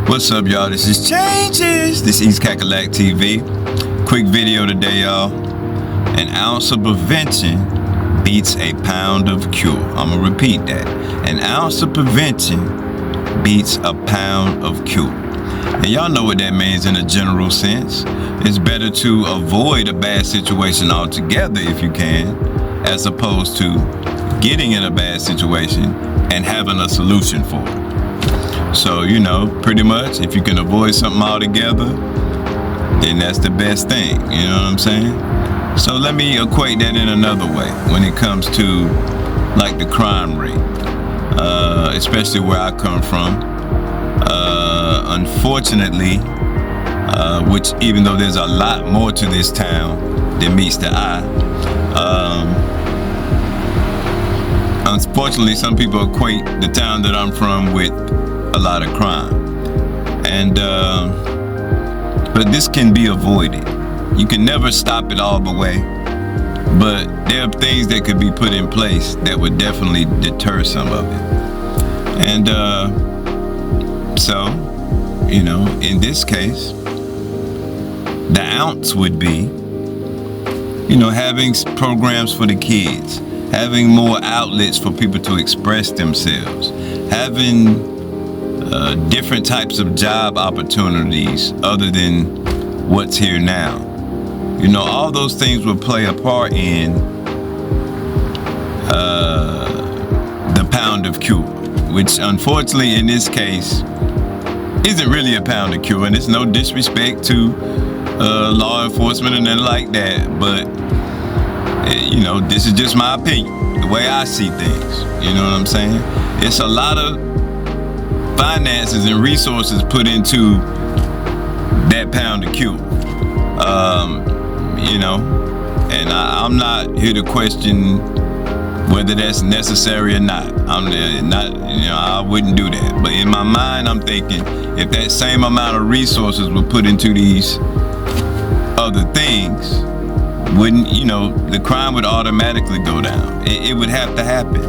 What's up, y'all? This is ChangeZ. This is Cakalak TV. Quick video today, y'all. An ounce of prevention beats a pound of cure. I'm gonna repeat that. An ounce of prevention beats a pound of cure. And y'all know what that means in a general sense. It's better to avoid a bad situation altogether if you can, as opposed to getting in a bad situation and having a solution for it. So, you know, pretty much, if you can avoid something altogether, then that's the best thing, you know what I'm saying? So let me equate that in another way when it comes to, like, the crime rate, especially where I come from. Unfortunately, which even though there's a lot more to this town than meets the eye, unfortunately, some people equate the town that I'm from with a lot of crime, and but this can be avoided. You can never stop it all the way, but there are things that could be put in place that would definitely deter some of it. And so, you know, in this case, the ounce would be, you know, having programs for the kids, having more outlets for people to express themselves, having different types of job opportunities other than what's here now. You know, all those things will play a part in the pound of cure, which unfortunately in this case isn't really a pound of cure, and it's no disrespect to law enforcement and nothing like that, but you know, this is just my opinion, the way I see things, you know what I'm saying? It's a lot of finances and resources put into that pound of cure, you know, and I'm not here to question whether that's necessary or not. I'm not, you know, I wouldn't do that. But in my mind, I'm thinking if that same amount of resources were put into these other things, wouldn't, you know, the crime would automatically go down. It would have to happen.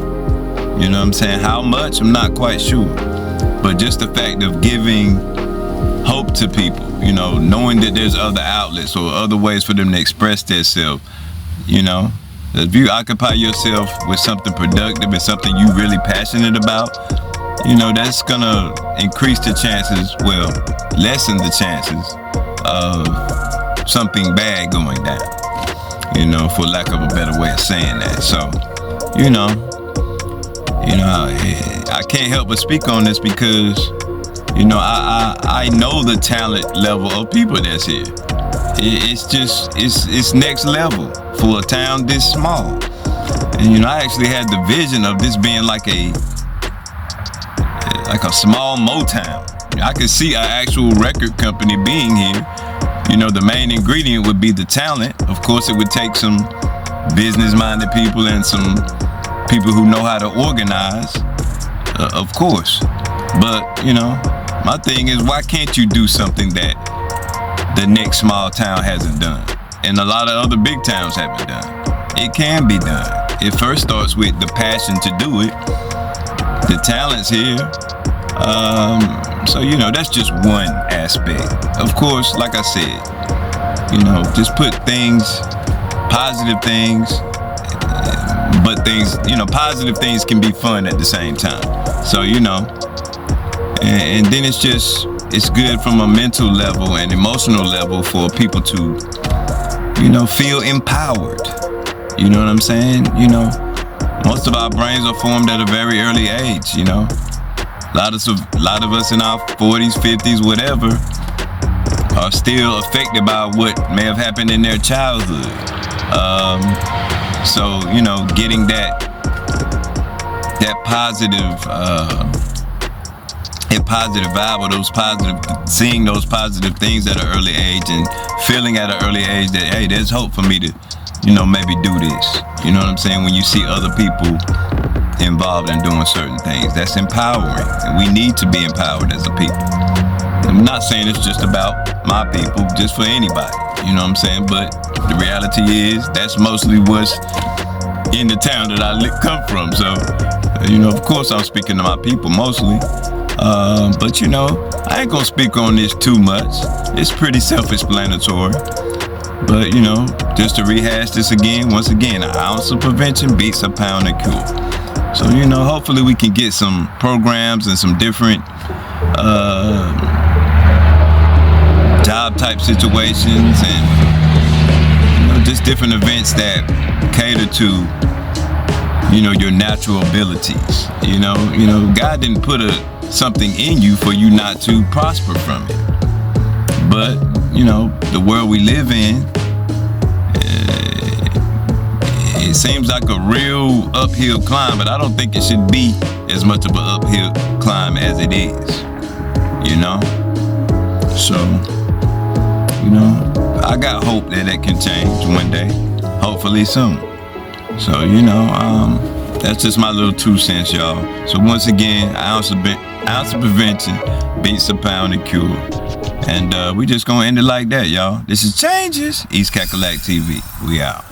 You know what I'm saying? How much? I'm not quite sure. But just the fact of giving hope to people, you know, knowing that there's other outlets or other ways for them to express themselves, you know, if you occupy yourself with something productive and something you really passionate about, you know, that's gonna increase the chances, well, lessen the chances of something bad going down, you know, for lack of a better way of saying that. So, you know, I can't help but speak on this because, you know, I know the talent level of people that's here. It's just, it's next level for a town this small. And, you know, I actually had the vision of this being like a small Motown. I could see an actual record company being here. You know, the main ingredient would be the talent. Of course, it would take some business-minded people and some people who know how to organize, of course. But, you know, my thing is, why can't you do something that the next small town hasn't done and a lot of other big towns haven't done? It can be done. It first starts with the passion to do it. The talent's here. So, you know, that's just one aspect. Of course, like I said, you know, just put things, positive things, but things, you know, positive things can be fun at the same time. So, you know, and then it's good from a mental level and emotional level for people to, you know, feel empowered. You know what I'm saying? You know, most of our brains are formed at a very early age, you know. A lot of us in our 40s, 50s, whatever, are still affected by what may have happened in their childhood. So, you know, getting that positive vibe, or seeing those positive things at an early age and feeling at an early age that, hey, there's hope for me to, you know, maybe do this. You know what I'm saying? When you see other people involved in doing certain things, that's empowering, and we need to be empowered as a people. I'm not saying it's just about my people, just for anybody, you know what I'm saying? But the reality is that's mostly what's in the town that I come from. So, you know, of course I'm speaking to my people mostly. But you know, I ain't gonna speak on this too much. It's pretty self-explanatory. But you know, just to rehash this again, once again, an ounce of prevention beats a pound of cure. So you know, hopefully we can get some programs and some different job type situations, and you know, just different events that cater to, you know, your natural abilities. You know, God didn't put something in you for you not to prosper from it. But you know, the world we live in, it seems like a real uphill climb, but I don't think it should be as much of an uphill climb as it is. You know, so you know, I got hope that it can change one day, hopefully soon. So you know, that's just my little 2 cents, y'all. So once again, ounce of prevention beats a pound of cure. And we just gonna end it like that, y'all. This is ChangeZ, East Cakalak TV. We out.